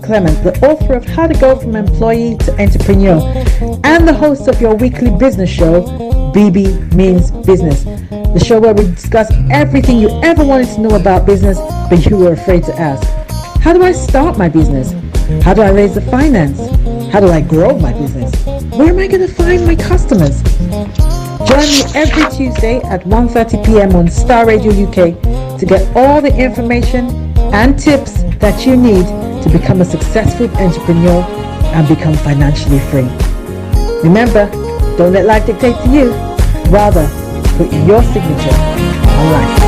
Clement, the author of How to Go from Employee to Entrepreneur and the host of your weekly business show, Bebe Means Business, the show where we discuss everything you ever wanted to know about business but you were afraid to ask. How do I start my business? How do I raise the finance? How do I grow my business? Where am I going to find my customers? Join me every Tuesday at 1:30 p.m. on Star Radio UK to get all the information and tips that you need to become a successful entrepreneur and become financially free. Remember, don't let life dictate to you. Rather, put your signature on life.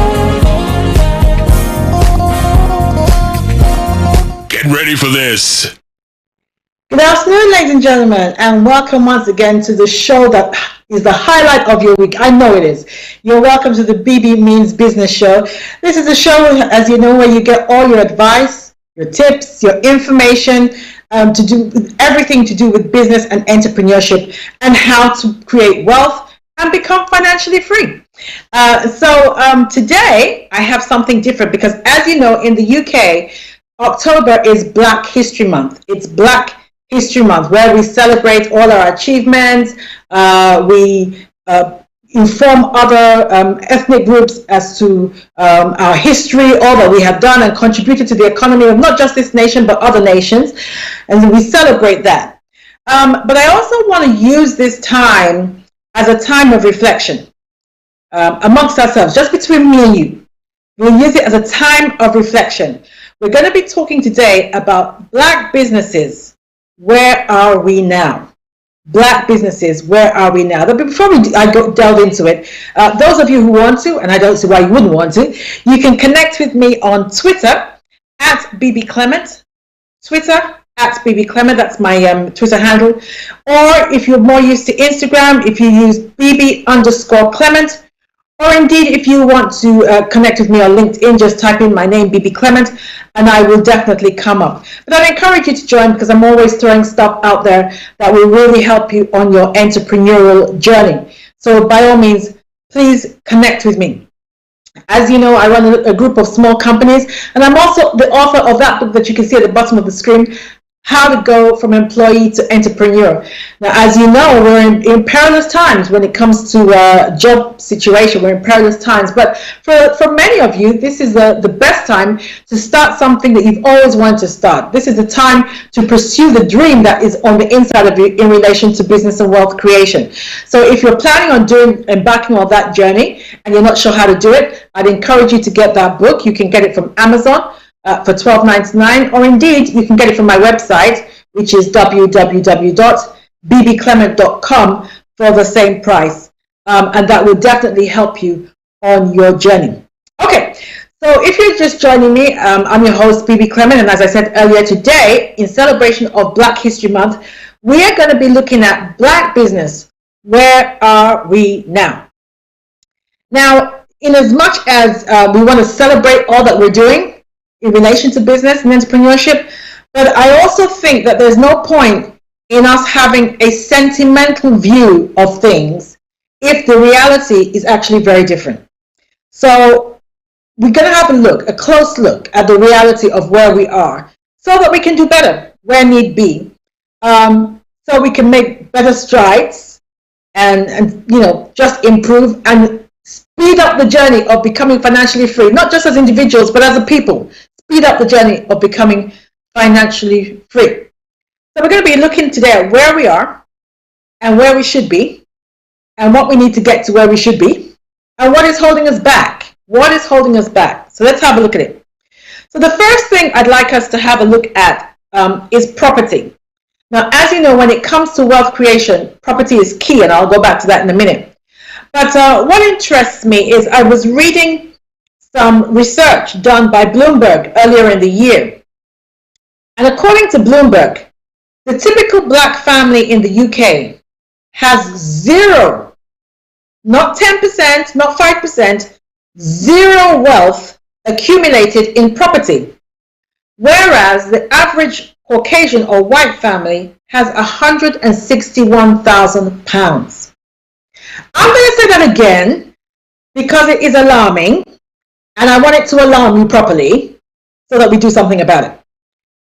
Get ready for this. Good afternoon, ladies and gentlemen, and welcome once again to the show that is the highlight of your week. I know it is. You're welcome to the Bebe Means Business Show. This is a show, as you know, where you get all your advice, your tips, your information, to do everything to do with business and entrepreneurship and how to create wealth and become financially free. Today I have something different because, as you know, in the UK, October is Black History Month. It's Black History Month, where we celebrate all our achievements. We inform other ethnic groups as to our history, all that we have done and contributed to the economy of not just this nation, but other nations. And we celebrate that. But I also want to use this time as a time of reflection amongst ourselves, just between me and you. We'll use it as a time of reflection. We're going to be talking today about Black businesses. Where are we now? Black businesses, where are we now? But before I delve into it, those of you who want to, and I don't see why you wouldn't want to, you can connect with me on Twitter at Bebe Clement. Twitter at Bebe Clement, that's my Twitter handle. Or if you're more used to Instagram, if you use Bebe_Clement. Or indeed, if you want to connect with me on LinkedIn, just type in my name, Bebe Clement, and I will definitely come up. But I'd encourage you to join because I'm always throwing stuff out there that will really help you on your entrepreneurial journey. So by all means, please connect with me. As you know, I run a group of small companies, and I'm also the author of that book that you can see at the bottom of the screen, How to Go from Employee to Entrepreneur. Now, as you know, we're in perilous times when it comes to job situation. We're in perilous times. But for many of you, this is the best time to start something that you've always wanted to start. This is the time to pursue the dream that is on the inside of you in relation to business and wealth creation. So if you're planning on embarking on that journey and you're not sure how to do it, I'd encourage you to get that book. You can get it from Amazon for $12.99, or indeed you can get it from my website, which is www.bbclement.com for the same price, and that will definitely help you on your journey. Okay, so if you're just joining me, I'm your host, Bebe Clement, and as I said earlier today, in celebration of Black History Month, we are going to be looking at Black business. Where are we now? Now, in as much as we want to celebrate all that we're doing in relation to business and entrepreneurship, but I also think that there's no point in us having a sentimental view of things if the reality is actually very different. So we're going to have a close look at the reality of where we are so that we can do better where need be, so we can make better strides and just improve and speed up the journey of becoming financially free, not just as individuals, but as a people. Speed up the journey of becoming financially free. So we're going to be looking today at where we are and where we should be and what we need to get to where we should be and what is holding us back. What is holding us back? So let's have a look at it. So the first thing I'd like us to have a look at is property. Now, as you know, when it comes to wealth creation, property is key, and I'll go back to that in a minute. But what interests me is I was reading some research done by Bloomberg earlier in the year. And according to Bloomberg, the typical Black family in the UK has zero, not 10%, not 5%, zero wealth accumulated in property. Whereas the average Caucasian or white family has £161,000. I'm going to say that again because it is alarming. And I want it to alarm you properly so that we do something about it.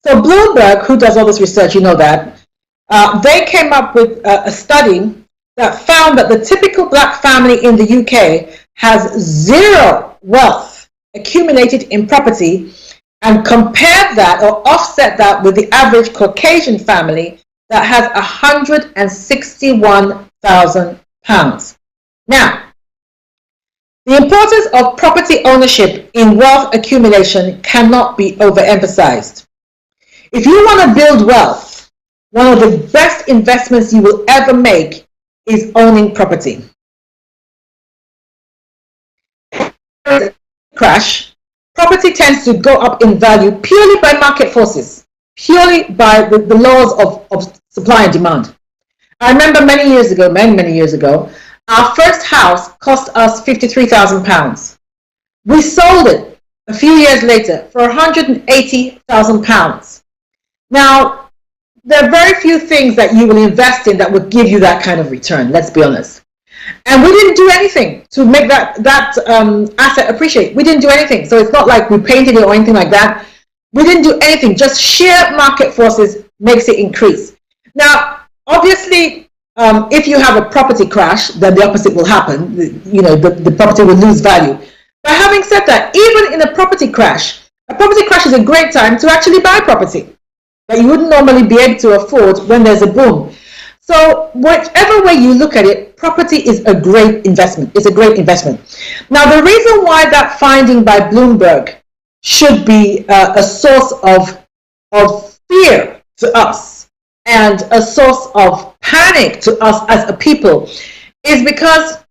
So Bloomberg, who does all this research, you know that, they came up with a study that found that the typical black family in the UK has zero wealth accumulated in property, and compared that or offset that with the average Caucasian family that has £161,000. Now, the importance of property ownership in wealth accumulation cannot be overemphasized. If you want to build wealth, one of the best investments you will ever make is owning property. Crash, property tends to go up in value purely by market forces, purely by the laws of supply and demand. I remember many years ago, our first house cost us £53,000. We sold it a few years later for £180,000. Now, there are very few things that you will invest in that would give you that kind of return, let's be honest. And we didn't do anything to make that asset appreciate. We didn't do anything. So it's not like we painted it or anything like that. We didn't do anything. Just sheer market forces makes it increase. Now, obviously, if you have a property crash, then the opposite will happen. The property will lose value. But having said that, even in a property crash is a great time to actually buy property that you wouldn't normally be able to afford when there's a boom. So whichever way you look at it, property is a great investment. It's a great investment. Now, the reason why that finding by Bloomberg should be a source of fear to us and a source of panic to us as a people is because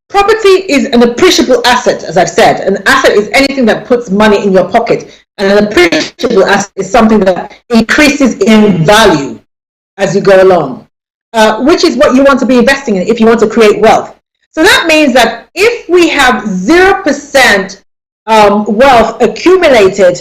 property is an appreciable asset, as I've said. An asset is anything that puts money in your pocket. And an appreciable asset is something that increases in value as you go along, which is what you want to be investing in if you want to create wealth. So that means that if we have 0% wealth accumulated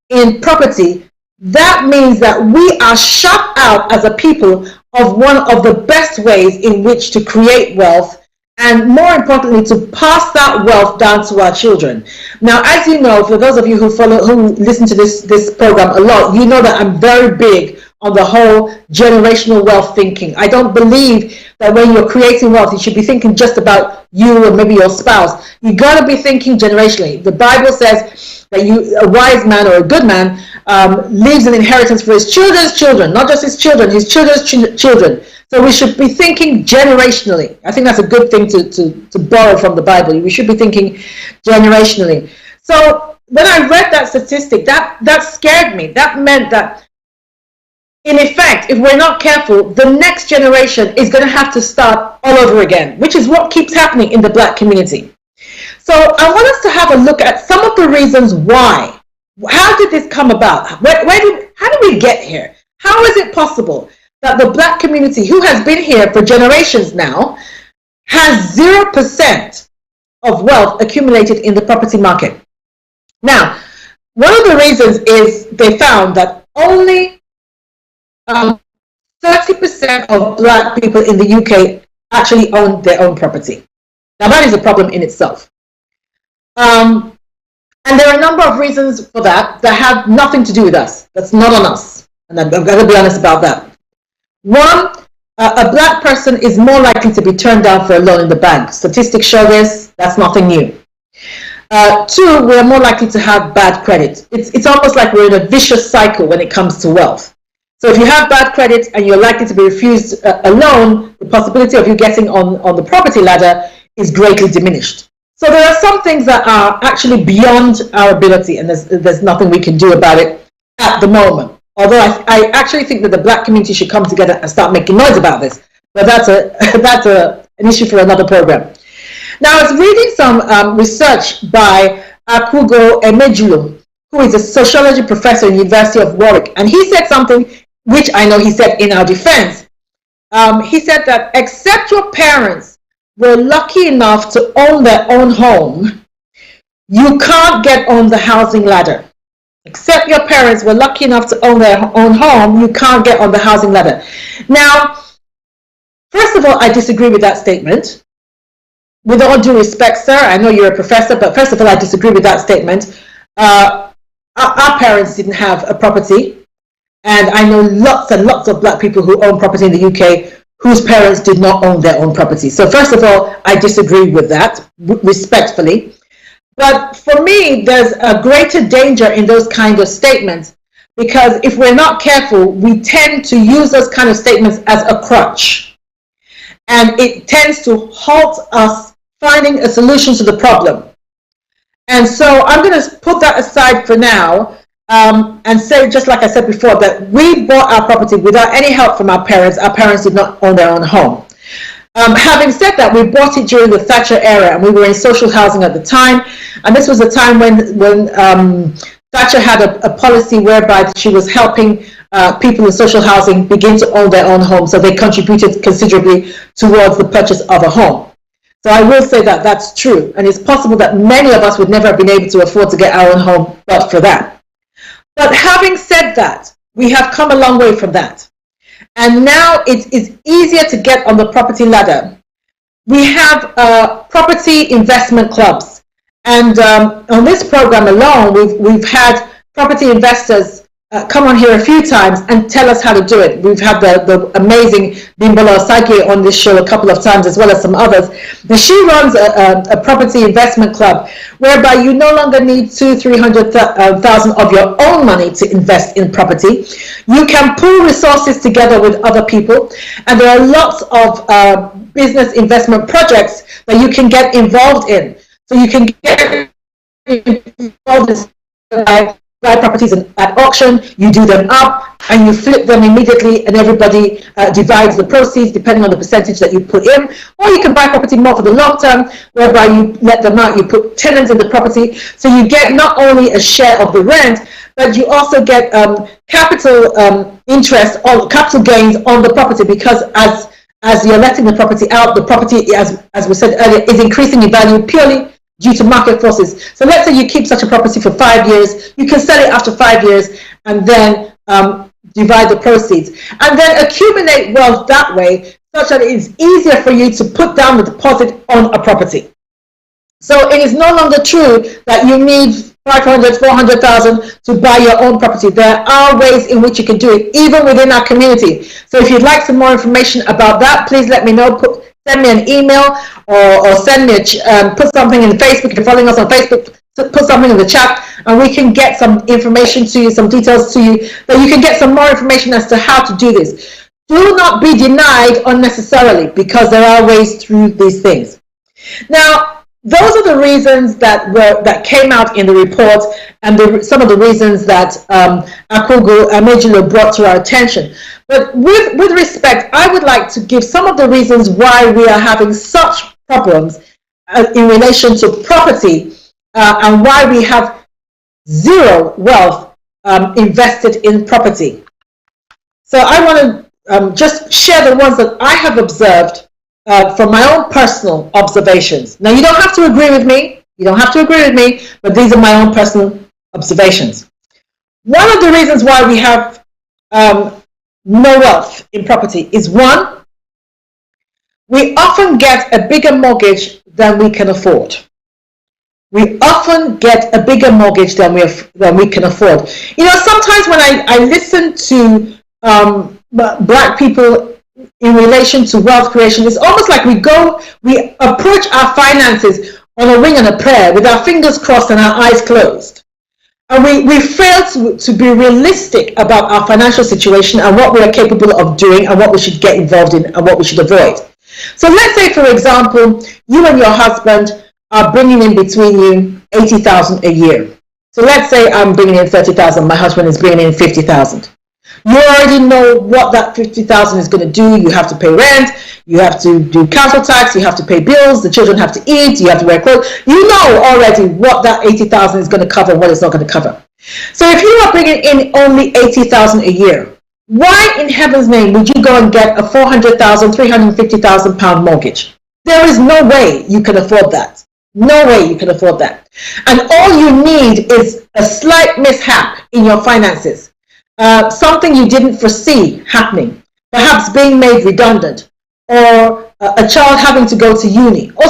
in property, that means that we are shut out as a people of one of the best ways in which to create wealth, and more importantly, to pass that wealth down to our children. Now, as you know, for those of you who listen to this program a lot, you know that I'm very big on the whole generational wealth thinking. I don't believe that when you're creating wealth, you should be thinking just about you or maybe your spouse. You got to be thinking generationally. The Bible says that a wise man or a good man leaves an inheritance for his children's children, not just his children, his children's children. So we should be thinking generationally. I think that's a good thing to borrow from the Bible. We should be thinking generationally. So when I read that statistic, that scared me. That meant that, in effect, if we're not careful, the next generation is going to have to start all over again, which is what keeps happening in the black community. So I want us to have a look at some of the reasons why. How did this come about? How did we get here? How is it possible that the black community, who has been here for generations now, has 0% of wealth accumulated in the property market? Now, one of the reasons is they found that only 30% of black people in the UK actually own their own property. Now, that is a problem in itself. And there are a number of reasons for that have nothing to do with us. That's not on us. And I've got to be honest about that. One, a black person is more likely to be turned down for a loan in the bank. Statistics show this. That's nothing new. Two, we're more likely to have bad credit. It's almost like we're in a vicious cycle when it comes to wealth. So if you have bad credit and you're likely to be refused a loan, the possibility of you getting on the property ladder is greatly diminished. So there are some things that are actually beyond our ability, and there's nothing we can do about it at the moment. Although I actually think that the black community should come together and start making noise about this. But that's an issue for another program. Now, I was reading some research by Akugo Emejulo, who is a sociology professor in the University of Warwick. And he said something which I know he said in our defense. He said that except your parents were lucky enough to own their own home, you can't get on the housing ladder. Except your parents were lucky enough to own their own home, you can't get on the housing ladder. Now, first of all, I disagree with that statement. With all due respect, sir, I know you're a professor, but first of all, I disagree with that statement. our parents didn't have a property. And I know lots and lots of black people who own property in the UK whose parents did not own their own property. So first of all, I disagree with that, respectfully. But for me, there's a greater danger in those kind of statements, because if we're not careful, we tend to use those kind of statements as a crutch. And it tends to halt us finding a solution to the problem. And so I'm going to put that aside for now, and say, just like I said before, that we bought our property without any help from our parents. Our parents did not own their own home. Having said that, we bought it during the Thatcher era, and we were in social housing at the time. And this was a time when Thatcher had a policy whereby she was helping people in social housing begin to own their own homes, so they contributed considerably towards the purchase of a home. So I will say that that's true, and it's possible that many of us would never have been able to afford to get our own home but for that. But having said that, we have come a long way from that. And now it is easier to get on the property ladder. We have property investment clubs. And on this program alone, we've had property investors come on here a few times and tell us how to do it. We've had the amazing Bimbola Osage on this show a couple of times, as well as some others. And she runs a property investment club whereby you no longer need $200,000-300,000 of your own money to invest in property. You can pool resources together with other people, and there are lots of business investment projects that you can get involved in. So you can get involved in buy properties at auction, you do them up, and you flip them immediately, and everybody divides the proceeds depending on the percentage that you put in. Or you can buy property more for the long term, whereby you let them out, you put tenants in the property, so you get not only a share of the rent, but you also get capital interest or capital gains on the property, because as you're letting the property out, the property, as we said earlier, is increasing in value purely due to market forces. So let's say you keep such a property for 5 years, you can sell it after 5 years and then divide the proceeds. And then accumulate wealth that way, such that it is easier for you to put down the deposit on a property. So it is no longer true that you need 500, 400,000 to buy your own property. There are ways in which you can do it, even within our community. So if you'd like some more information about that, please let me know. Send me an email or send me put something in Facebook. If you're following us on Facebook, put something in the chat, and we can get some information to you, some details to you, that you can get some more information as to how to do this. Do not be denied unnecessarily, because there are ways through these things. Now, those are the reasons that came out in the report, and some of the reasons that Akogo Amejulo brought to our attention. But with respect, I would like to give some of the reasons why we are having such problems in relation to property, and why we have zero wealth invested in property. So I want to just share the ones that I have observed from my own personal observations. Now, you don't have to agree with me. You don't have to agree with me, but these are my own personal observations. One of the reasons why we have no wealth in property is, one, we often get a bigger mortgage than we can afford. We often get a bigger mortgage than we can afford. You know, sometimes when I listen to black people in relation to wealth creation, it's almost like we approach our finances on a wing and a prayer, with our fingers crossed and our eyes closed. And we fail to be realistic about our financial situation and what we are capable of doing and what we should get involved in and what we should avoid. So let's say, for example, you and your husband are bringing in between you 80,000 a year. So let's say I'm bringing in 30,000, my husband is bringing in 50,000. You already know what that 50,000 is going to do. You have to pay rent, you have to do council tax, you have to pay bills, the children have to eat, you have to wear clothes. You know already what that 80,000 is going to cover and what it's not going to cover. So if you are bringing in only 80,000 a year, why in heaven's name would you go and get a 400,000, 350,000 pound mortgage? There is no way you can afford that. No way you can afford that. And all you need is a slight mishap in your finances. Something you didn't foresee happening, perhaps being made redundant, or a child having to go to uni, or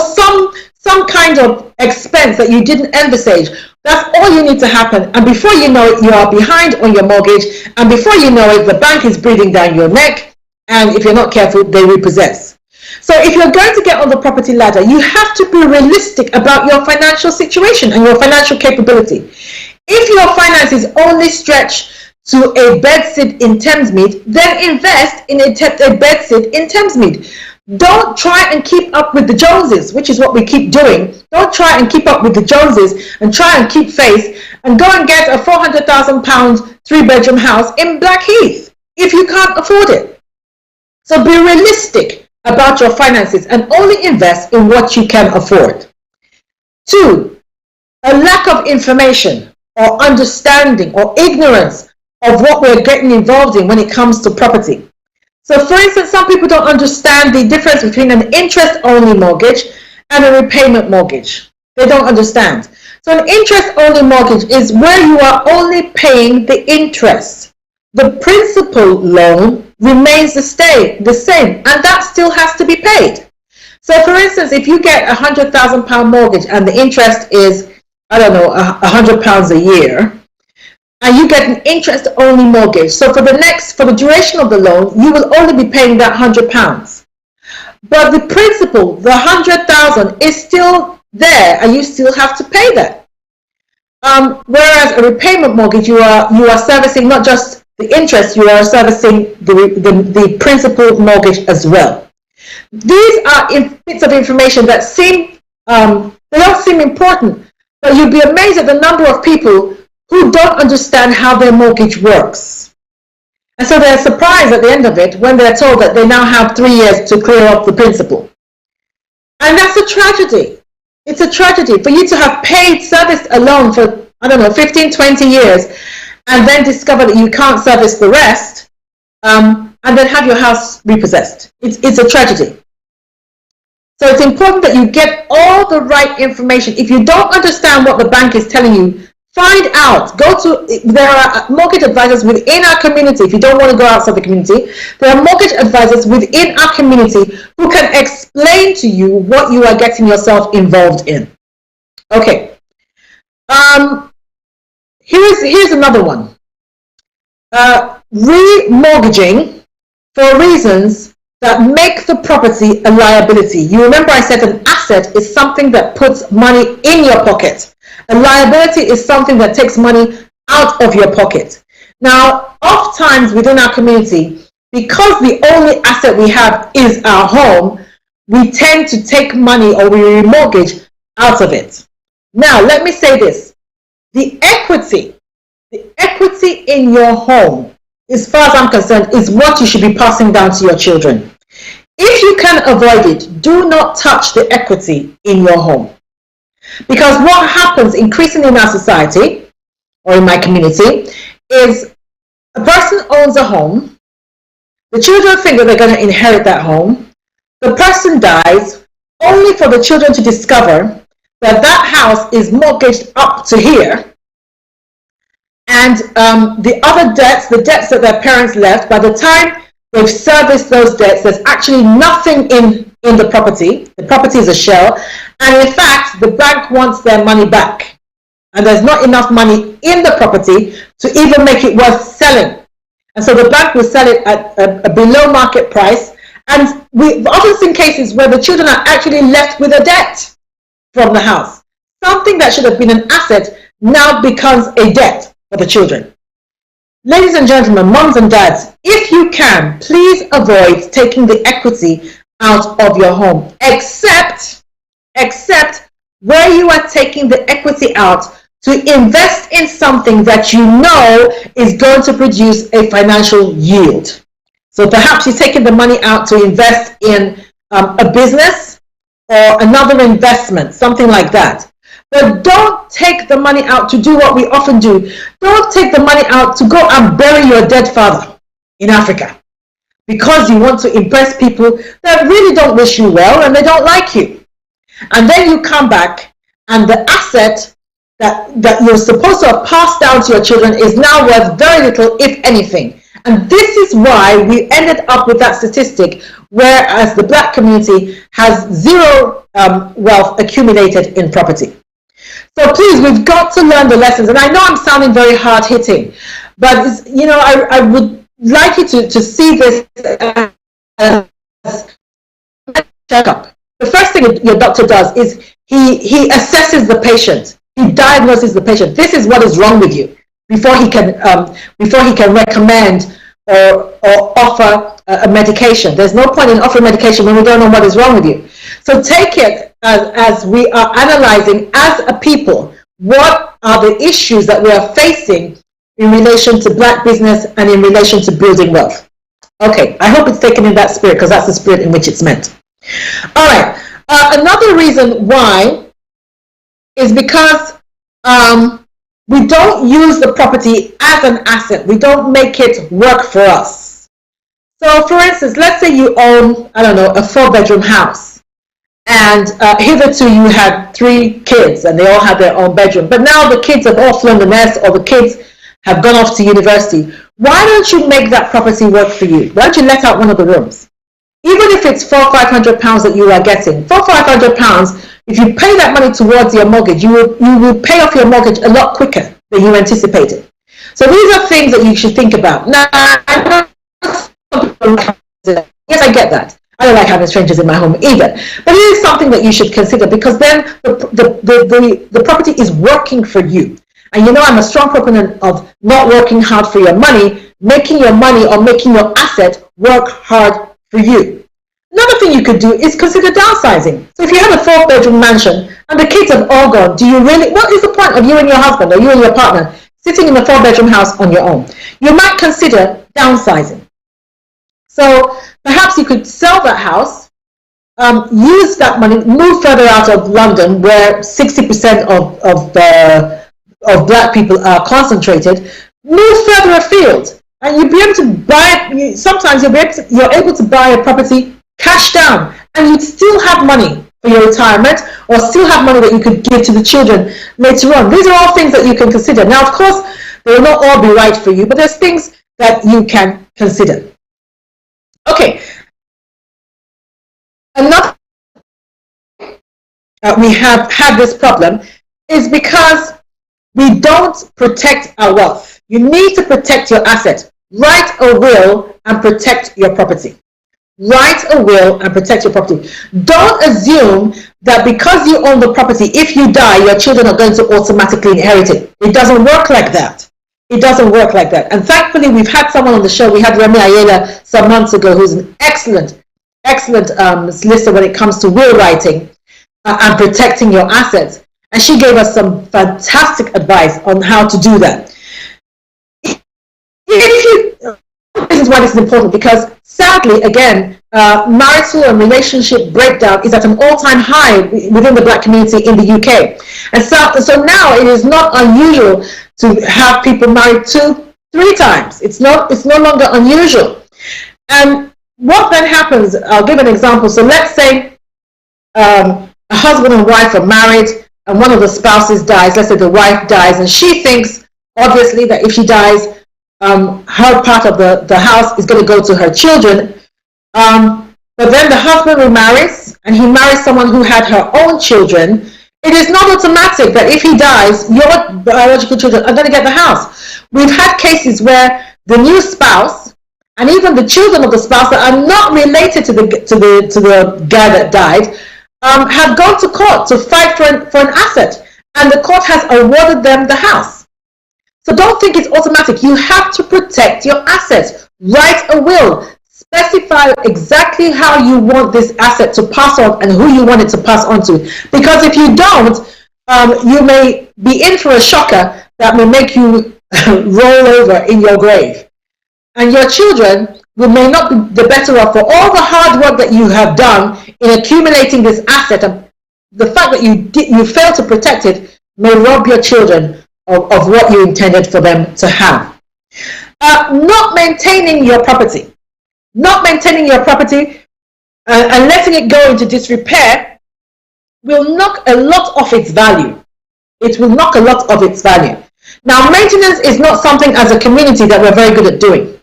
some kind of expense that you didn't envisage. That's all you need to happen. And before you know it, you are behind on your mortgage. And before you know it, the bank is breathing down your neck. And if you're not careful, they repossess. So if you're going to get on the property ladder, you have to be realistic about your financial situation and your financial capability. If your finances only stretch to a bedsit in Thamesmead, then invest in a bedsit in Thamesmead. Don't try and keep up with the Joneses, which is what we keep doing. Don't try and keep up with the Joneses and try and keep face and go and get a £400,000 3-bedroom house in Blackheath if you can't afford it. So be realistic about your finances and only invest in what you can afford. 2, a lack of information or understanding or ignorance of what we're getting involved in when it comes to property. So for instance, some people don't understand the difference between an interest-only mortgage and a repayment mortgage. They don't understand. So an interest-only mortgage is where you are only paying the interest. The principal loan remains the same, and that still has to be paid. So for instance, if you get a £100,000 mortgage and the interest is, I don't know, £100 a year, and you get an interest-only mortgage. So for the duration of the loan, you will only be paying that £100. But the principal, the £100,000, is still there, and you still have to pay that. Whereas a repayment mortgage, you are servicing not just the interest, you are servicing the principal mortgage as well. These are bits of information that seem they don't seem important, but you'd be amazed at the number of people who don't understand how their mortgage works. And so they're surprised at the end of it when they're told that they now have 3 years to clear up the principal. And that's a tragedy. It's a tragedy for you to have paid, serviced a loan for, I don't know, 15, 20 years, and then discover that you can't service the rest, and then have your house repossessed. It's a tragedy. So it's important that you get all the right information. If you don't understand what the bank is telling you, find out. There are mortgage advisors within our community. If you don't want to go outside the community, there are mortgage advisors within our community who can explain to you what you are getting yourself involved in. Okay. Here's another one. Remortgaging for reasons that make the property a liability. You remember I said an asset is something that puts money in your pocket. A liability is something that takes money out of your pocket. Now, oftentimes within our community, because the only asset we have is our home, we tend to take money or we remortgage out of it. Now, let me say this. The equity in your home, as far as I'm concerned, is what you should be passing down to your children. If you can avoid it, do not touch the equity in your home. Because what happens increasingly in our society, or in my community, is a person owns a home, the children think that they're going to inherit that home, the person dies, only for the children to discover that that house is mortgaged up to here, and the other debts, the debts that their parents left, by the time they've serviced those debts, there's actually nothing in the property. The property is a shell, and in fact the bank wants their money back, and there's not enough money in the property to even make it worth selling, and so the bank will sell it at a below market price. And we've often seen cases where the children are actually left with a debt from the house. Something that should have been an asset now becomes a debt for the children. Ladies and gentlemen, moms and dads, if you can, please avoid taking the equity out of your home, except where you are taking the equity out to invest in something that you know is going to produce a financial yield. So perhaps you're taking the money out to invest in a business or another investment, something like that. But don't take the money out to do what we often do. Don't take the money out to go and bury your dead father in Africa because you want to impress people that really don't wish you well and they don't like you. And then you come back and the asset that you're supposed to have passed down to your children is now worth very little, if anything. And this is why we ended ended up with that statistic, whereas the black community has zero wealth accumulated in property. So please, we've got to learn the lessons. And I know I'm sounding very hard-hitting, but you know, I would like you to see this as a checkup. The first thing your doctor does is he assesses the patient. He diagnoses the patient. This is what is wrong with you before he can recommend or offer a medication. There's no point in offering medication when we don't know what is wrong with you. So take it as we are analyzing as a people, what are the issues that we are facing in relation to black business and in relation to building wealth. Okay, I hope it's taken in that spirit, because that's the spirit in which it's meant. All right, another reason why is because we don't use the property as an asset. We don't make it work for us. So for instance, let's say you own, I don't know, a 4-bedroom house. And hitherto you had 3 kids and they all had their own bedroom. But now the kids have all flown the nest, or the kids have gone off to university. Why don't you make that property work for you? Why don't you let out one of the rooms? Even if it's £400-500 that you are getting, £400-500, if you pay that money towards your mortgage, you will pay off your mortgage a lot quicker than you anticipated. So these are things that you should think about. Now, yes, I get that. I don't like having strangers in my home either. But it is something that you should consider, because then the property is working for you. And you know, I'm a strong proponent of not working hard for your money, making your money or making your asset work hard for you. Another thing you could do is consider downsizing. So if you have a 4-bedroom mansion and the kids have all gone, do you really, what is the point of you and your husband or you and your partner sitting in a 4-bedroom house on your own? You might consider downsizing. So perhaps you could sell that house, use that money, move further out of London, where 60% of black people are concentrated, move further afield, and you'll be able to buy, sometimes you're able to buy a property cash down, and you'd still have money for your retirement, or still have money that you could give to the children later on. These are all things that you can consider. Now, of course, they will not all be right for you, but there's things that you can consider. Okay, another we have had this problem is because we don't protect our wealth. You need to protect your asset. Write a will and protect your property. Write a will and protect your property. Don't assume that because you own the property, if you die, your children are going to automatically inherit it. It doesn't work like that. It doesn't work like that. And thankfully, we've had someone on the show. We had Remy Ayala some months ago, who's an excellent solicitor when it comes to will writing and protecting your assets. And she gave us some fantastic advice on how to do that. This is why this is important, because sadly, again, marital and relationship breakdown is at an all-time high within the black community in the UK. And so now it is not unusual to have people married 2-3 times. It's no longer unusual. And what then happens, I'll give an example. So let's say a husband and wife are married and one of the spouses dies. Let's say the wife dies, and she thinks, obviously, that if she dies, her part of the house is going to go to her children. But then the husband remarries, and he marries someone who had her own children. It is not automatic that if he dies, your biological children are going to get the house. We've had cases where the new spouse and even the children of the spouse that are not related to the guy that died have gone to court to fight for an asset, and the court has awarded them the house. So don't think it's automatic. You have to protect your assets. Write a will. Specify exactly how you want this asset to pass on and who you want it to pass on to. Because if you don't, you may be in for a shocker that may make you roll over in your grave. And your children may not be the better off for all the hard work that you have done in accumulating this asset. And the fact that you failed to protect it may rob your children of what you intended for them to have. Not maintaining your property. Not maintaining your property and letting it go into disrepair will knock a lot off its value. It will knock a lot of its value. Now, maintenance is not something as a community that we're very good at doing.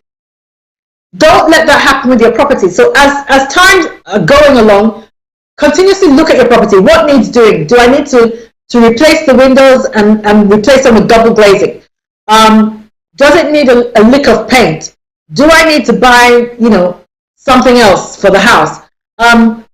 Don't let that happen with your property. So as times are going along, continuously look at your property. What needs doing? Do I need to replace the windows and replace them with double glazing? Does it need a lick of paint? Do I need to buy, something else for the house?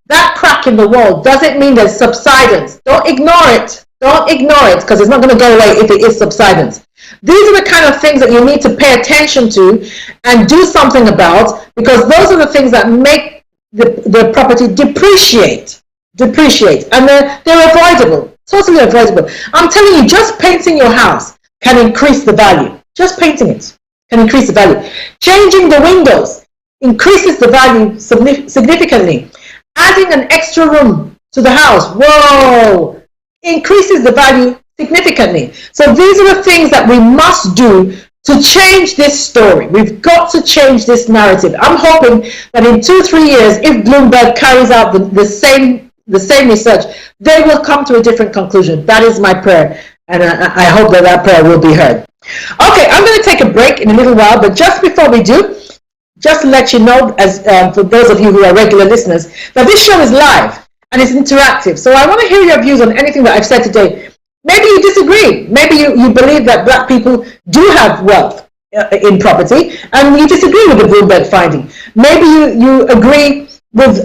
That crack in the wall, does it mean there's subsidence? Don't ignore it. Don't ignore it, because it's not going to go away if it is subsidence. These are the kind of things that you need to pay attention to and do something about, because those are the things that make the property depreciate, and they're avoidable, totally avoidable. I'm telling you, just painting your house can increase the value. Just painting it can increase the value. Changing the windows increases the value significantly. Adding an extra room to the house, whoa, increases the value significantly. So these are the things that we must do to change this story. We've got to change this narrative. I'm hoping that in 2-3 years, if Bloomberg carries out the same research, they will come to a different conclusion. That is my prayer, and I hope that prayer will be heard. Okay, I'm going to take a break in a little while, but just before we do, just to let you know, as for those of you who are regular listeners, that this show is live and it's interactive. So I want to hear your views on anything that I've said today. Maybe you disagree. Maybe you believe that black people do have wealth in property, and you disagree with the Bloomberg finding. Maybe you agree with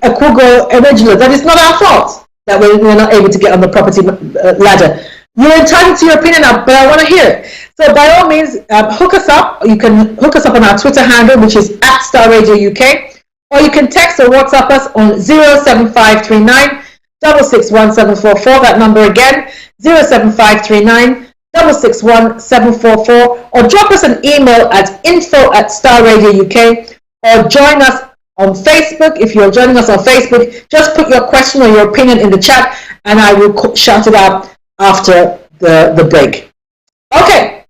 Akugo Emejula that it's not our fault that we're not able to get on the property ladder. You're entitled to your opinion, but I want to hear it. So by all means, hook us up. You can hook us up on our Twitter handle, which is @StarRadioUK, or you can text or WhatsApp us on 07539 661 744. That number again, 07539 661 744, or drop us an email at info@StarRadioUK, or join us on Facebook. If you're joining us on Facebook, just put your question or your opinion in the chat, and I will shout it out after the break. Okay,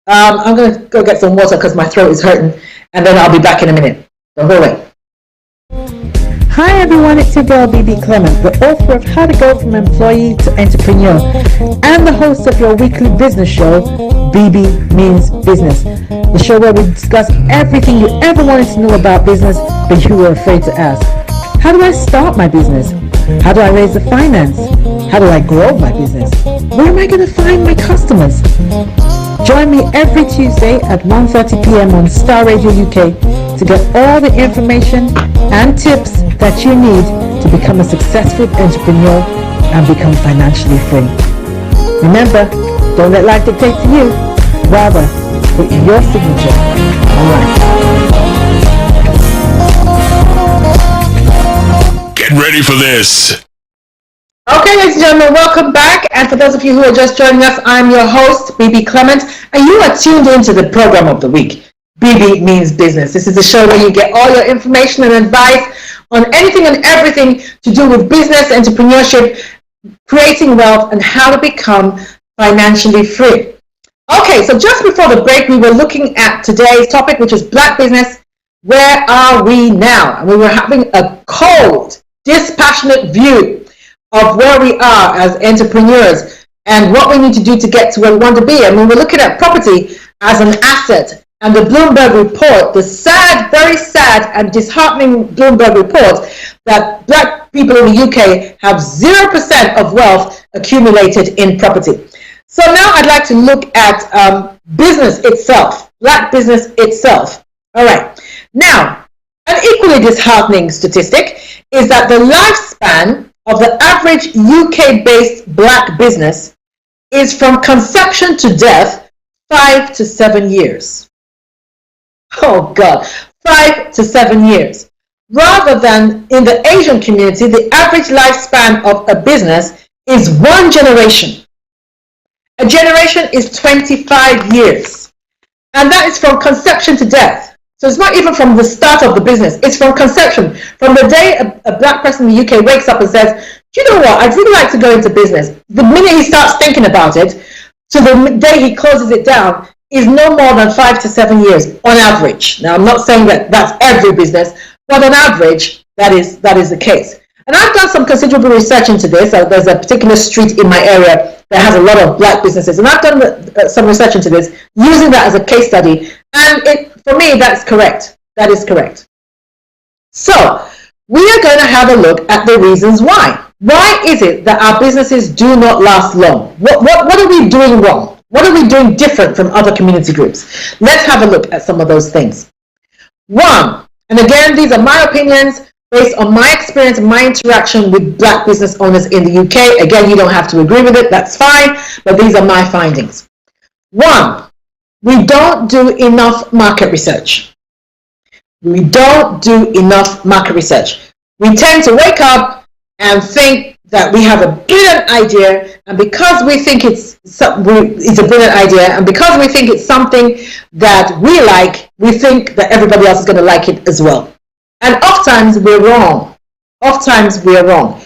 I'm going to go get some water because my throat is hurting, and then I'll be back in a minute. Don't go away. Hi everyone, it's your girl Bebe Clement, the author of How to Go from Employee to Entrepreneur, and the host of your weekly business show, Bebe Means Business, the show where we discuss everything you ever wanted to know about business, but you were afraid to ask. How do I start my business? How do I raise the finance? How do I grow my business? Where am I going to find my customers? Join me every Tuesday at 1:30 p.m. on Star Radio UK to get all the information and tips that you need to become a successful entrepreneur and become financially free. Remember, don't let life dictate to you. Rather, put your signature on life. Get ready for this. Okay, ladies and gentlemen, welcome back. And for those of you who are just joining us, I'm your host, Bebe Clement, and you are tuned into the program of the week, Bebe Means Business. This is the show where you get all your information and advice on anything and everything to do with business, entrepreneurship, creating wealth, and how to become financially free. Okay, so just before the break, we were looking at today's topic, which is Black business. Where are we now? And we were having a cold, dispassionate view of where we are as entrepreneurs and what we need to do to get to where we want to be. And we were looking at property as an asset. And the Bloomberg report, the sad, very sad and disheartening Bloomberg report that black people in the UK have 0% of wealth accumulated in property. So now I'd like to look at business itself, black business itself. All right. Now, an equally disheartening statistic is that the lifespan of the average UK-based black business is from conception to death 5 to 7 years. Oh God, 5 to 7 years. Rather than in the Asian community, the average lifespan of a business is 1 generation. A generation is 25 years. And that is from conception to death. So it's not even from the start of the business. It's from conception. From the day a black person in the UK wakes up and says, do you know what, I'd really like to go into business. The minute he starts thinking about it, to the day he closes it down, is no more than 5 to 7 years on average. Now, I'm not saying that that's every business, but on average, that is the case. And I've done some considerable research into this. There's a particular street in my area that has a lot of black businesses. And I've done some research into this, using that as a case study. And for me, that's correct. That is correct. So we are going to have a look at the reasons why. Why is it that our businesses do not last long? What are we doing wrong? What are we doing different from other community groups? Let's have a look at some of those things. One, and again, these are my opinions based on my experience and my interaction with black business owners in the UK. Again, you don't have to agree with it, that's fine, but these are my findings. One, we don't do enough market research. We don't do enough market research. We tend to wake up and think that we have a brilliant idea, and because we think it's a brilliant idea, and because we think it's something that we like, we think that everybody else is going to like it as well. And oftentimes we're wrong. Oftentimes we're wrong.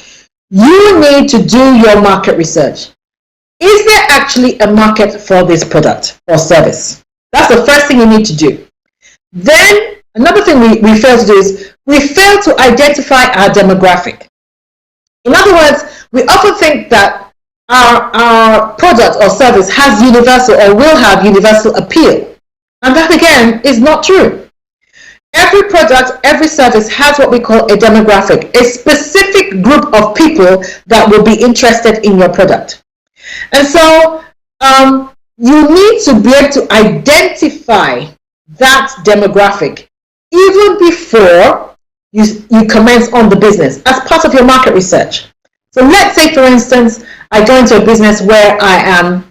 You need to do your market research. Is there actually a market for this product or service? That's the first thing you need to do. Then another thing we fail to do is we fail to identify our demographic. In other words, we often think that our product or service has universal or will have universal appeal. And that again is not true. Every product, every service has what we call a demographic, a specific group of people that will be interested in your product. And so you need to be able to identify that demographic even before you commence on the business as part of your market research. So let's say, for instance, I go into a business where I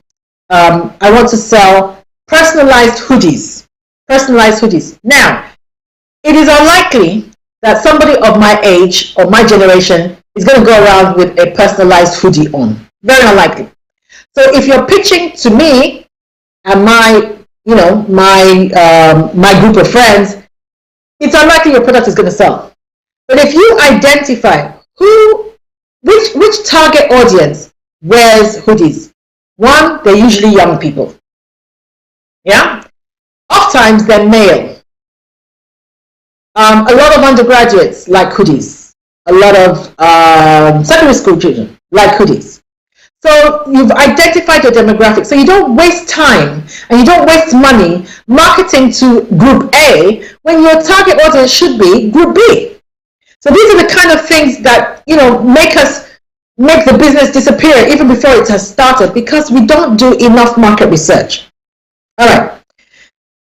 want to sell personalized hoodies. Personalized hoodies. Now, it is unlikely that somebody of my age or my generation is going to go around with a personalized hoodie on. Very unlikely. So if you're pitching to me and my group of friends, it's unlikely your product is going to sell. But if you identify which target audience wears hoodies, one, they're usually young people. Yeah? Oftentimes they're male. A lot of undergraduates like hoodies. A lot of secondary school children like hoodies. So you've identified your demographic. So you don't waste time and you don't waste money marketing to group A when your target audience should be group B. So these are the kind of things that make the business disappear even before it has started, because we don't do enough market research. All right.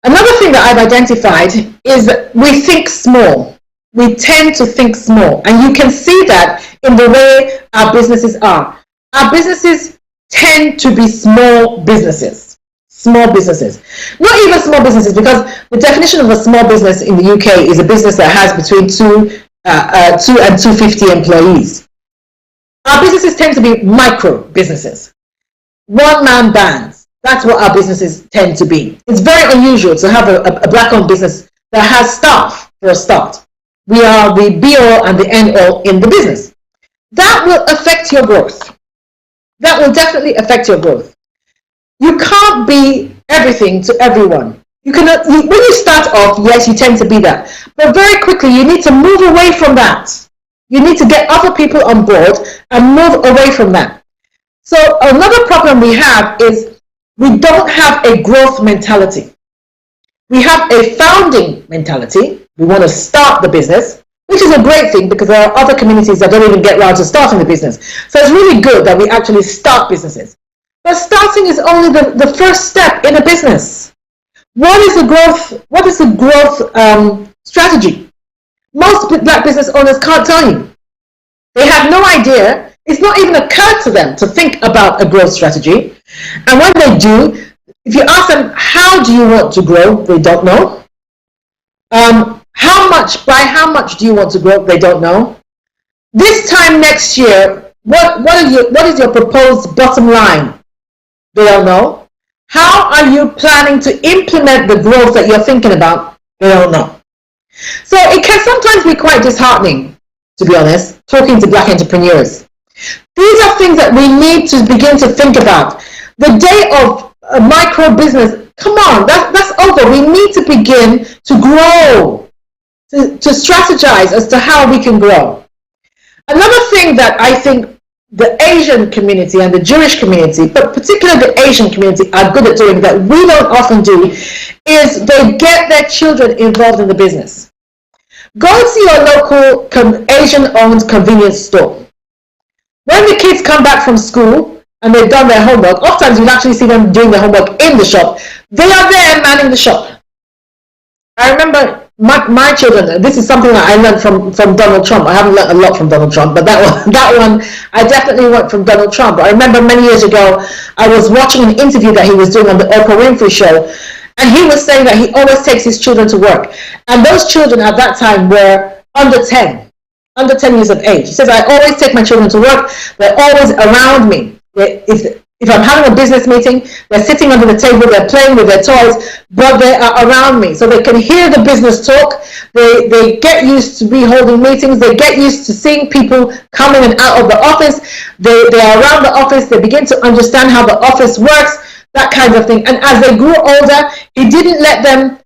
Another thing that I've identified is that we think small. We tend to think small, and you can see that in the way our businesses are. Our businesses tend to be small businesses. Small businesses. Not even small businesses, because the definition of a small business in the UK is a business that has between 2 and 250 employees. Our businesses tend to be micro businesses. One-man bands. That's what our businesses tend to be. It's very unusual to have a black-owned business that has staff for a start. We are the be-all and the end-all in the business. That will affect your growth. That will definitely affect your growth. You can't be everything to everyone. When you start off, yes, you tend to be that. But very quickly, you need to move away from that. You need to get other people on board and move away from that. So another problem we have is we don't have a growth mentality. We have a founding mentality. We want to start the business, which is a great thing because there are other communities that don't even get around to starting the business. So it's really good that we actually start businesses. But starting is only the first step in a business. What is the growth strategy? Most black business owners can't tell you. They have no idea. It's not even occurred to them to think about a growth strategy. And when they do, if you ask them, how do you want to grow? They don't know. By how much do you want to grow? They don't know. This time next year, what is your proposed bottom line? They don't know. How are you planning to implement the growth that you're thinking about? They don't know. So it can sometimes be quite disheartening, to be honest, talking to black entrepreneurs. These are things that we need to begin to think about. The day of a micro business, come on, that's over. We need to begin to grow, to strategize as to how we can grow. Another thing that I think the Asian community and the Jewish community, but particularly the Asian community, are good at doing that we don't often do, is they get their children involved in the business. Go to your local Asian-owned convenience store. When the kids come back from school and they've done their homework, oftentimes you'll actually see them doing their homework in the shop. They are there manning the shop. I remember my children, this is something that I learned from Donald Trump. I haven't learned a lot from Donald Trump, but that one I definitely learned from Donald Trump. I remember many years ago, I was watching an interview that he was doing on the Oprah Winfrey Show, and he was saying that he always takes his children to work. And those children at that time were under 10 years of age. He says, I always take my children to work. They're always around me. If I'm having a business meeting, they're sitting under the table, they're playing with their toys, but they are around me. So they can hear the business talk. They get used to be holding meetings. They get used to seeing people coming and out of the office. They are around the office. They begin to understand how the office works, that kind of thing. And as they grew older, he didn't let them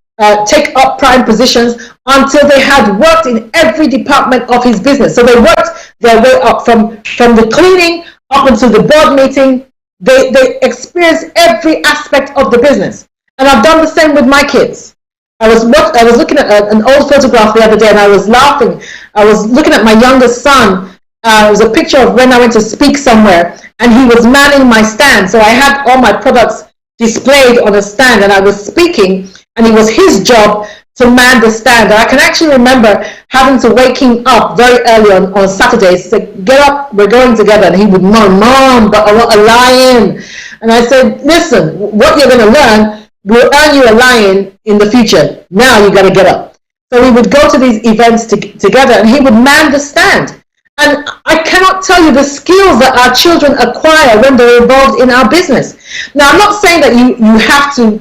take up prime positions until they had worked in every department of his business. So they worked their way up from the cleaning up until the board meeting. They experienced every aspect of the business. And I've done the same with my kids. I was looking at an old photograph the other day, and I was laughing. I was looking at my youngest son. It was a picture of when I went to speak somewhere, and he was manning my stand. So I had all my products displayed on a stand, and I was speaking, and it was his job to man the stand. And I can actually remember having to wake him up very early on Saturdays, say, get up, we're going together. And he would moan, Mom, but I want a lion. And I said, listen, what you're going to learn will earn you a lion in the future. Now you got to get up. So we would go to these events together, and he would man the stand. And I cannot tell you the skills that our children acquire when they're involved in our business. Now, I'm not saying that you have to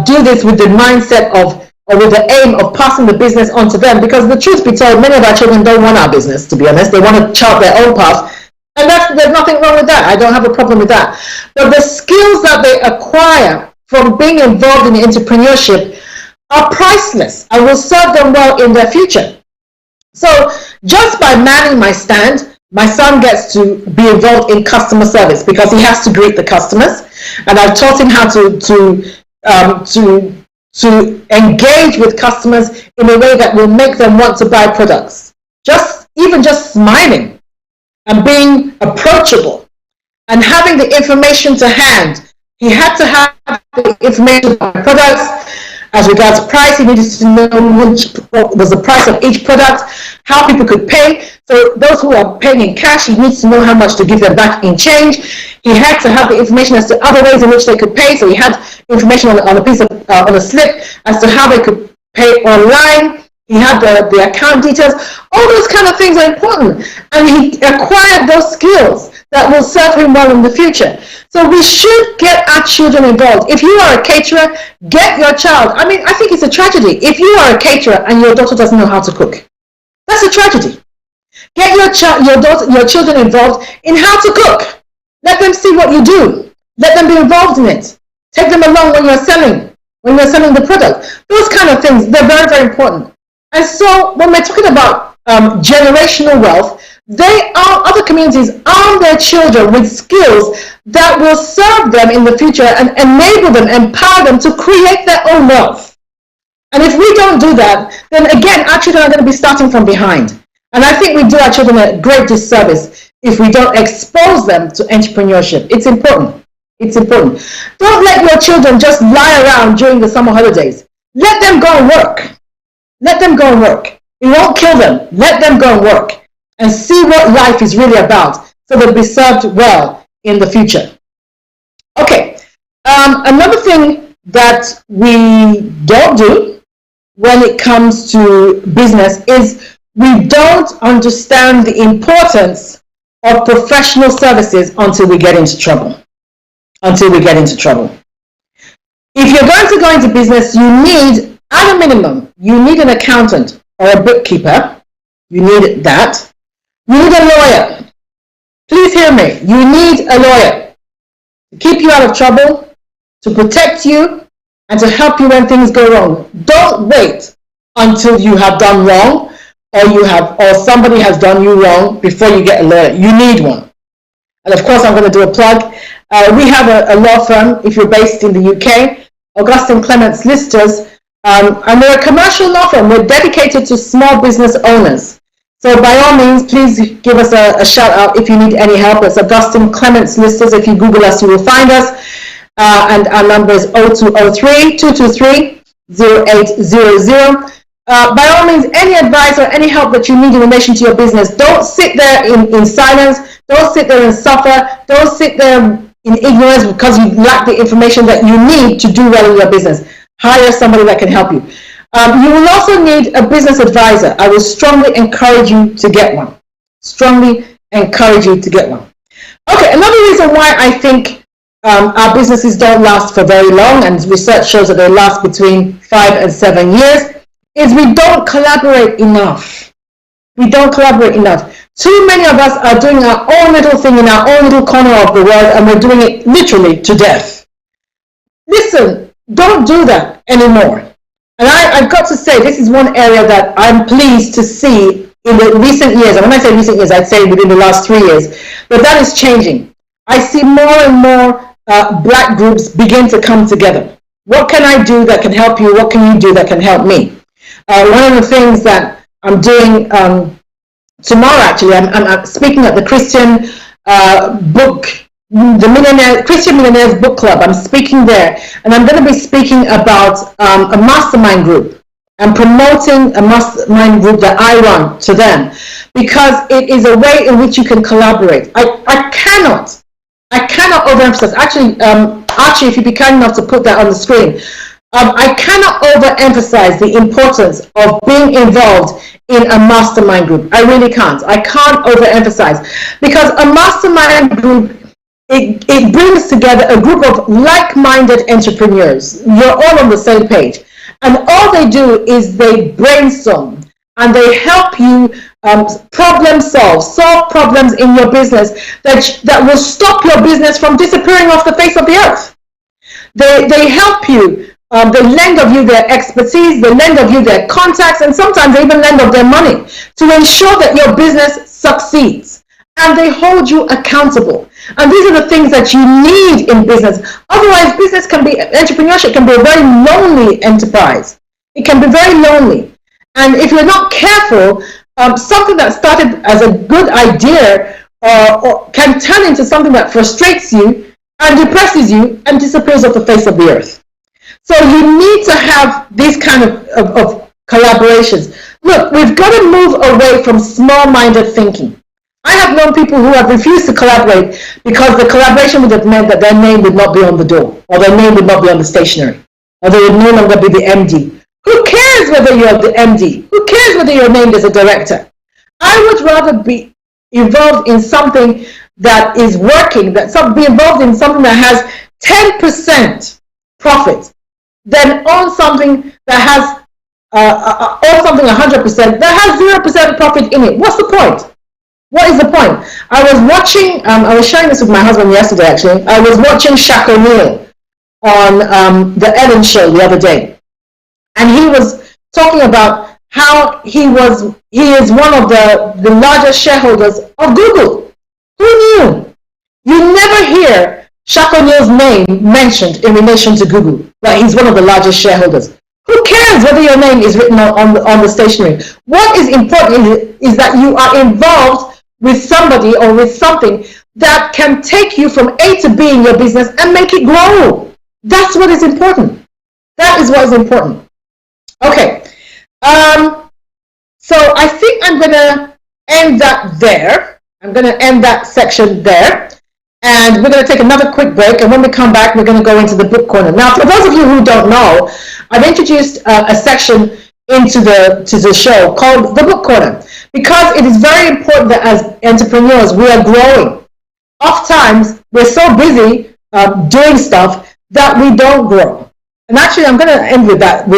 do this with the mindset of, or with the aim of passing the business on to them, because the truth be told, many of our children don't want our business, to be honest. They want to chart their own path, and there's nothing wrong with that. I don't have a problem with that. But the skills that they acquire from being involved in entrepreneurship are priceless and will serve them well in their future. So just by manning my stand, my son gets to be involved in customer service because he has to greet the customers, and I've taught him how to engage with customers in a way that will make them want to buy products. Even just smiling and being approachable and having the information to hand. He had to have the information on products. As regards price, he needed to know what was the price of each product, how people could pay. So those who are paying in cash, he needs to know how much to give them back in change. He had to have the information as to other ways in which they could pay. So he had information on a slip as to how they could pay online. He had the account details. All those kind of things are important. And he acquired those skills that will serve him well in the future. So we should get our children involved. If you are a caterer, get your child. I mean, I think it's a tragedy. If you are a caterer and your daughter doesn't know how to cook, that's a tragedy. Get your children involved in how to cook. Let them see what you do. Let them be involved in it. Take them along when you're selling the product. Those kind of things, they're very, very important. And so when we're talking about generational wealth, other communities arm their children with skills that will serve them in the future and enable them, empower them to create their own wealth. And if we don't do that, then again, our children are going to be starting from behind. And I think we do our children a great disservice if we don't expose them to entrepreneurship. It's important. It's important. Don't let your children just lie around during the summer holidays. Let them go and work. Let them go and work. It won't kill them. Let them go and work and see what life is really about so they'll be served well in the future. Okay, another thing that we don't do when it comes to business is we don't understand the importance of professional services until we get into trouble. If you're going to go into business, you need, at a minimum, you need an accountant or a bookkeeper. You need that. You need a lawyer. Please hear me. You need a lawyer to keep you out of trouble, to protect you, and to help you when things go wrong. Don't wait until you have done wrong or somebody has done you wrong before you get alerted. You need one. And of course, I'm going to do a plug. We have a law firm, if you're based in the UK, Augustine Clement's Listers, and we're a commercial law firm. We're dedicated to small business owners. So by all means, please give us a shout out if you need any help. It's Augustine Clement's Listers. If you Google us, you will find us. And our number is 0203-223-0800. By all means, any advice or any help that you need in relation to your business, don't sit there in silence. Don't sit there and suffer. Don't sit there in ignorance because you lack the information that you need to do well in your business. Hire somebody that can help you. You will also need a business advisor. I will strongly encourage you to get one. Strongly encourage you to get one. Okay, another reason why I think our businesses don't last for very long, and research shows that they last between 5 and 7 years, is we don't collaborate enough. We don't collaborate enough. Too many of us are doing our own little thing in our own little corner of the world, and we're doing it literally to death. Listen, don't do that anymore. And I've got to say, this is one area that I'm pleased to see in the recent years. And when I say recent years, I'd say within the last 3 years. But that is changing. I see more and more black groups begin to come together. What can I do that can help you? What can you do that can help me? One of the things that I'm doing tomorrow, actually, I'm speaking at the Christian Christian Millionaires Book Club. I'm speaking there, and I'm going to be speaking about a mastermind group and promoting a mastermind group that I run to them, because it is a way in which you can collaborate. I cannot overemphasize. Actually, Archie, if you'd be kind enough to put that on the screen. I cannot overemphasize the importance of being involved in a mastermind group. I really can't. I can't overemphasize, because a mastermind group, it brings together a group of like-minded entrepreneurs. You're all on the same page. And all they do is they brainstorm and they help you solve problems in your business that will stop your business from disappearing off the face of the earth. They help you. They lend of you their expertise, they lend of you their contacts, and sometimes they even lend of their money to ensure that your business succeeds. And they hold you accountable. And these are the things that you need in business. Otherwise, entrepreneurship can be a very lonely enterprise. It can be very lonely. And if you're not careful, something that started as a good idea or can turn into something that frustrates you and depresses you and disappears off the face of the earth. So you need to have these kind of collaborations. Look, we've got to move away from small-minded thinking. I have known people who have refused to collaborate because the collaboration would have meant that their name would not be on the door, or their name would not be on the stationery, or they would no longer be the MD. Who cares whether you're the MD? Who cares whether you're named as a director? I would rather be involved in something that is working, be involved in something that has 10% profit than own something that has, own something 100% that has 0% profit in it. What's the point? What is the point? I was watching, I was sharing this with my husband yesterday, actually. I was watching Shaq O'Neal on the Ellen show the other day. And he was talking about how he is one of the largest shareholders of Google. Who knew? You never hear Shaq O'Neal's name mentioned in relation to Google, but he's one of the largest shareholders. Who cares whether your name is written on the stationery? What is important is that you are involved with somebody or with something that can take you from A to B in your business and make it grow. That's what is important. That is what is important. Okay. So I think I'm going to end that there. I'm going to end that section there. And we're going to take another quick break. And when we come back, we're going to go into the book corner. Now, for those of you who don't know, I've introduced a section into the show called the book corner, because it is very important that as entrepreneurs, we are growing. Oftentimes, we're so busy doing stuff that we don't grow. And actually, I'm going to end with that.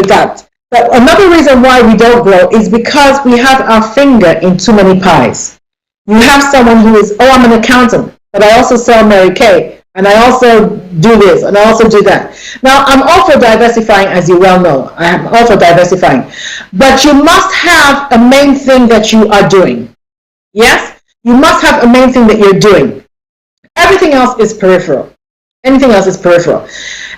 But another reason why we don't grow is because we have our finger in too many pies. You have someone who is, I'm an accountant, but I also sell Mary Kay. and I also do this, and I also do that. Now, I'm all for diversifying, as you well know. I am all for diversifying. But you must have a main thing that you are doing. Yes? You must have a main thing that you're doing. Everything else is peripheral. Anything else is peripheral.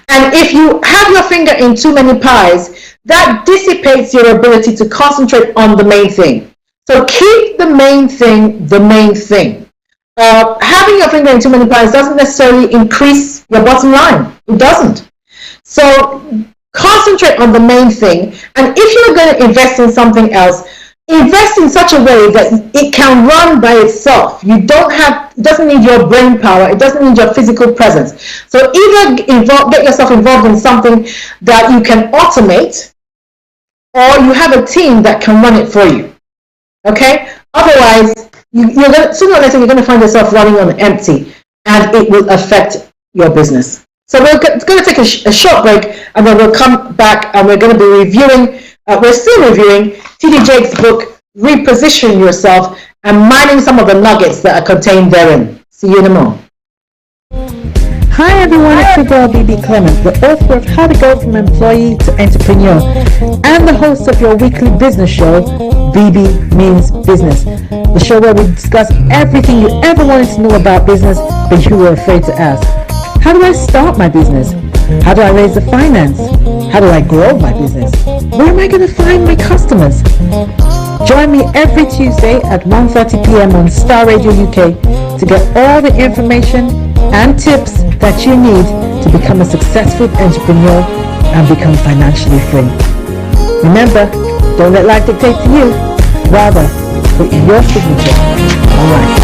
And if you have your finger in too many pies, that dissipates your ability to concentrate on the main thing. So keep the main thing the main thing. Having your finger in too many pies doesn't necessarily increase your bottom line. It doesn't. So concentrate on the main thing. And if you're going to invest in something else, invest in such a way that it can run by itself. It doesn't need your brain power. It doesn't need your physical presence. So either get yourself involved in something that you can automate, or you have a team that can run it for you. Okay? Otherwise, sooner or later you're going to find yourself running on empty, and it will affect your business. So we're going to take a short break, and then we'll come back, and we're going to be reviewing. We're still reviewing T.D. Jakes' book, Reposition Yourself, and mining some of the nuggets that are contained therein. See you in a moment. Hi everyone, it's your girl Bebe Clement, the author of How to Go from Employee to Entrepreneur, and the host of your weekly business show, Bebe Means Business, the show where we discuss everything you ever wanted to know about business, but you were afraid to ask. How do I start my business? How do I raise the finance? How do I grow my business? Where am I going to find my customers? Join me every Tuesday at 1:30 p.m. on Star Radio UK to get all the information and tips that you need to become a successful entrepreneur and become financially free. Remember, don't let life dictate to you. Rather, put your signature on life.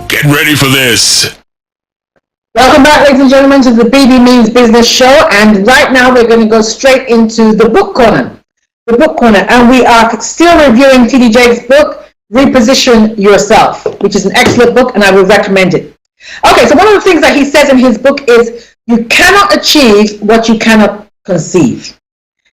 Get ready for this. Welcome back, ladies and gentlemen, to the Bebe Means Business Show. And right now we're going to go straight into the book corner. The book corner. And we are still reviewing T.D. Jakes' book, Reposition Yourself, which is an excellent book, and I will recommend it. Okay, so one of the things that he says in his book is you cannot achieve what you cannot conceive.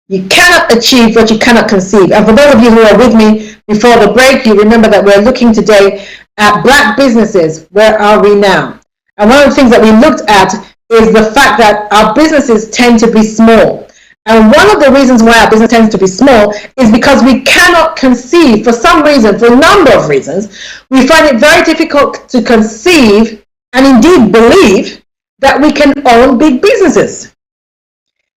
You cannot achieve what you cannot conceive. And for those of you who are with me before the break, you remember that we're looking today at black businesses. Where are we now? And one of the things that we looked at is the fact that our businesses tend to be small. And one of the reasons why our business tends to be small is because we cannot conceive, for some reason, for a number of reasons, we find it very difficult to conceive and indeed believe that we can own big businesses.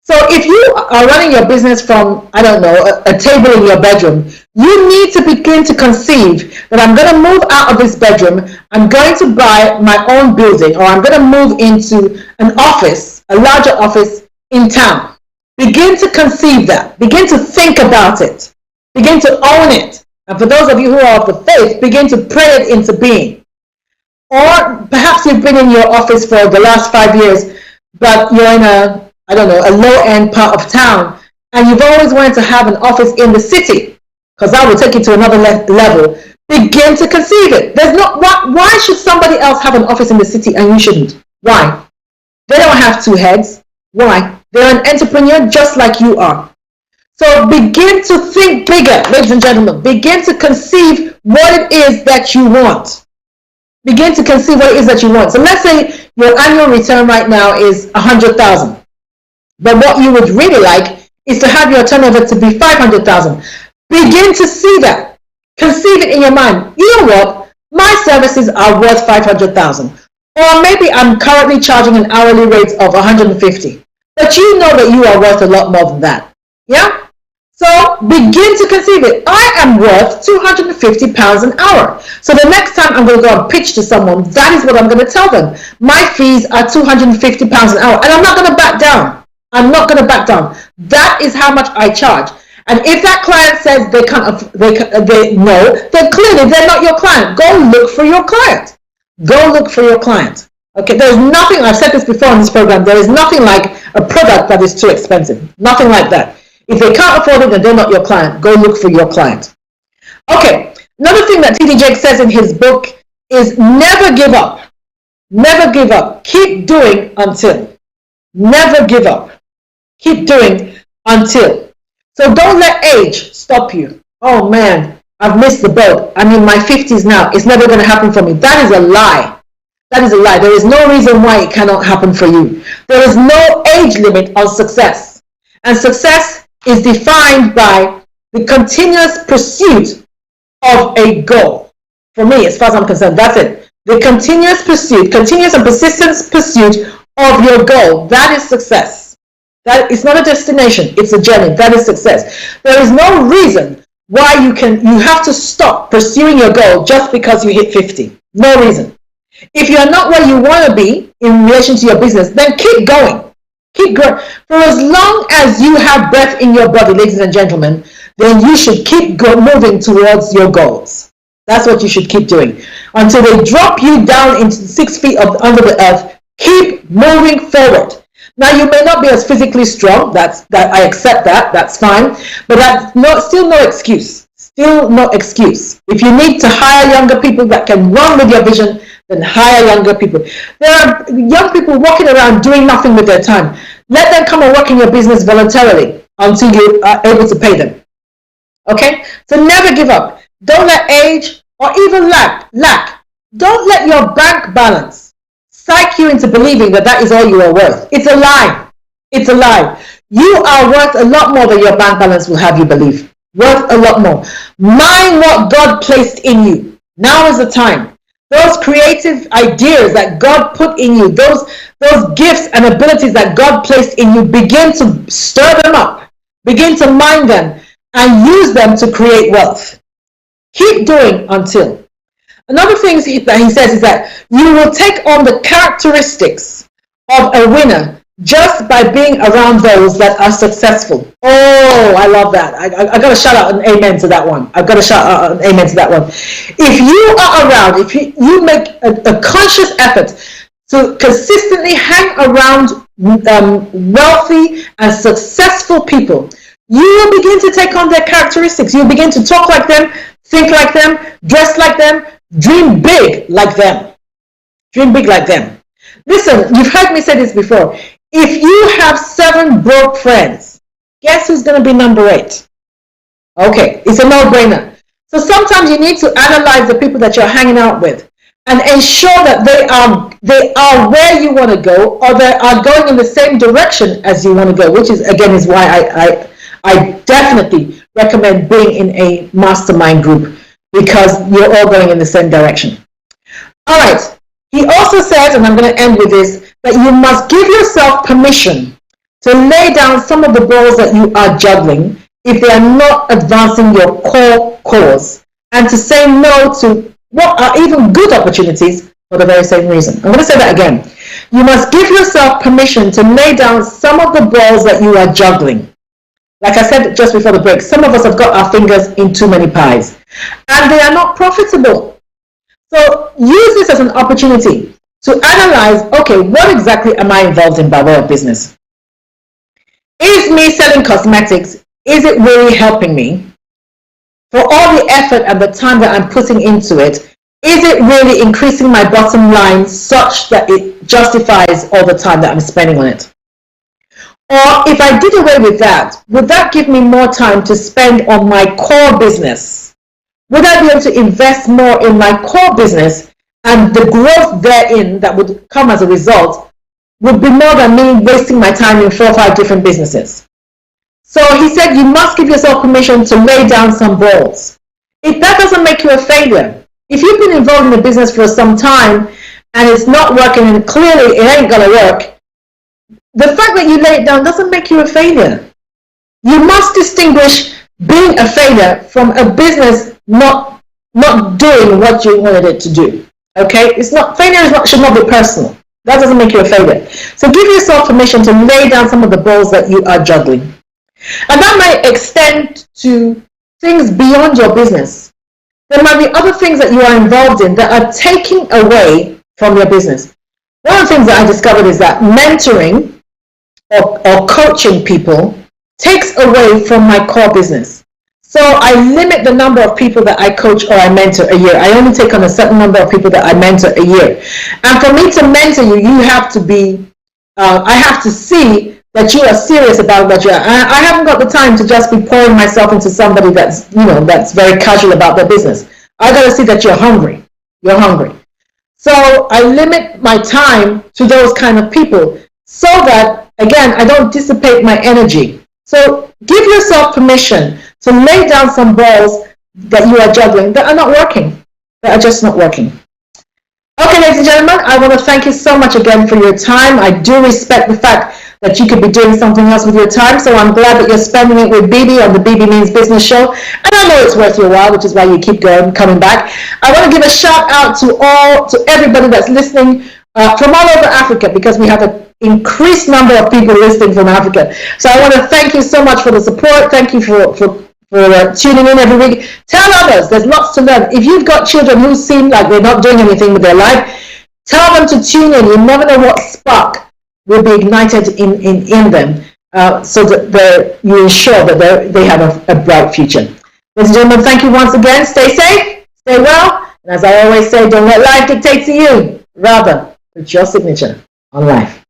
So if you are running your business from, I don't know, a table in your bedroom, you need to begin to conceive that I'm going to move out of this bedroom, I'm going to buy my own building, or I'm going to move into an office, a larger office in town. Begin to conceive that. Begin to think about it. Begin to own it. And for those of you who are of the faith, begin to pray it into being. Or perhaps you've been in your office for the last 5 years, but you're in a low-end part of town, and you've always wanted to have an office in the city, because that will take you to another level. Begin to conceive it. Why should somebody else have an office in the city and you shouldn't? Why? They don't have two heads. Why? They're an entrepreneur just like you are. So begin to think bigger, ladies and gentlemen. Begin to conceive what it is that you want. Begin to conceive what it is that you want. So let's say your annual return right now is 100,000. But what you would really like is to have your turnover to be 500,000. Begin to see that. Conceive it in your mind. You know what? My services are worth 500,000. Or maybe I'm currently charging an hourly rate of 150. But you know that you are worth a lot more than that. Yeah? So begin to conceive it. I am worth £250 an hour. So the next time I'm going to go and pitch to someone, that is what I'm going to tell them. My fees are £250 an hour. And I'm not going to back down. I'm not going to back down. That is how much I charge. And if that client says no, then clearly they're not your client. Go look for your client. Go look for your client. Okay, there's nothing, I've said this before on this program, there is nothing like a product that is too expensive. Nothing like that. If they can't afford it, then they're not your client. Go look for your client. Okay, another thing that T.D. Jakes says in his book is never give up. Never give up. Keep doing until. Never give up. Keep doing until. So don't let age stop you. Oh man, I've missed the boat. I'm in my 50s now. It's never going to happen for me. That is a lie. That is a lie. There is no reason why it cannot happen for you. There is no age limit on success. And success is defined by the continuous pursuit of a goal. For me, as far as I'm concerned, that's it. The continuous pursuit, continuous and persistent pursuit of your goal. That is success. That it's not a destination, it's a journey. That is success. There is no reason why you have to stop pursuing your goal just because you hit 50. No reason. If you're not where you want to be in relation to your business, then keep going. Keep going. For as long as you have breath in your body, ladies and gentlemen, then you should keep moving towards your goals. That's what you should keep doing. Until they drop you down into 6 feet under the earth, keep moving forward. Now, you may not be as physically strong. I accept that. That's fine. But that's still no excuse. Still no excuse. If you need to hire younger people that can run with your vision, then hire younger people. There are young people walking around doing nothing with their time. Let them come and work in your business voluntarily until you are able to pay them. Okay? So never give up. Don't let age or even lack. Don't let your bank balance psych you into believing that is all you are worth. It's a lie. It's a lie. You are worth a lot more than your bank balance will have you believe. Worth a lot more. Mind what God placed in you. Now is the time. Those creative ideas that God put in you, those gifts and abilities that God placed in you, begin to stir them up. Begin to mind them and use them to create wealth. Keep doing until. Another thing that he says is that you will take on the characteristics of a winner just by being around those that are successful. Oh, I love that. I got to shout out an amen to that one. I've got to shout out an amen to that one. If you are around, if you make a conscious effort to consistently hang around wealthy and successful people, you will begin to take on their characteristics. You'll begin to talk like them, think like them, dress like them, dream big like them. Dream big like them. Listen, you've heard me say this before. If you have 7 broke friends, guess who's going to be number 8? Okay, it's a no-brainer. So sometimes you need to analyze the people that you're hanging out with and ensure that they are where you want to go, or they are going in the same direction as you want to go, which is why I definitely recommend being in a mastermind group, because you're all going in the same direction. All right. He also says, and I'm going to end with this, that you must give yourself permission to lay down some of the balls that you are juggling if they are not advancing your core cause, and to say no to what are even good opportunities for the very same reason. I'm going to say that again. You must give yourself permission to lay down some of the balls that you are juggling. Like I said just before the break, some of us have got our fingers in too many pies, and they are not profitable. So use this as an opportunity to analyze, okay, what exactly am I involved in by way of business? Is me selling cosmetics, is it really helping me? For all the effort and the time that I'm putting into it, is it really increasing my bottom line such that it justifies all the time that I'm spending on it? Or if I did away with that, would that give me more time to spend on my core business? Would I be able to invest more in my core business, and the growth therein that would come as a result would be more than me wasting my time in 4 or 5 different businesses? So he said you must give yourself permission to lay down some balls. If that doesn't make you a failure, if you've been involved in the business for some time and it's not working and clearly it ain't going to work, the fact that you lay it down doesn't make you a failure. You must distinguish being a failure from a business not doing what you wanted it to do. Okay? Failure should not be personal. That doesn't make you a failure. So give yourself permission to lay down some of the balls that you are juggling. And that might extend to things beyond your business. There might be other things that you are involved in that are taking away from your business. One of the things that I discovered is that mentoring or coaching people takes away from my core business. So I limit the number of people that I coach or I mentor a year. I only take on a certain number of people that I mentor a year. And for me to mentor you, you have to be, I have to see that you are serious about what you are. I haven't got the time to just be pouring myself into somebody that's, that's very casual about their business. I got to see that you're hungry. You're hungry. So I limit my time to those kind of people so that, again, I don't dissipate my energy. So give yourself permission to lay down some balls that you are juggling that are not working, that are just not working. Okay, ladies and gentlemen, I want to thank you so much again for your time. I do respect the fact that you could be doing something else with your time, so I'm glad that you're spending it with Bebe on the Bebe Means Business Show, and I know it's worth your while, which is why you keep coming back. I want to give a shout out to everybody that's listening from all over Africa, because we have an increased number of people listening from Africa. So I want to thank you so much for the support. Thank you for tuning in every week. Tell others, there's lots to learn. If you've got children who seem like they're not doing anything with their life, tell them to tune in. You never know what spark will be ignited in them, so that you ensure that they have a bright future. Ladies and gentlemen, thank you once again. Stay safe, stay well, and as I always say, don't let life dictate to you. Rather, put your signature on life.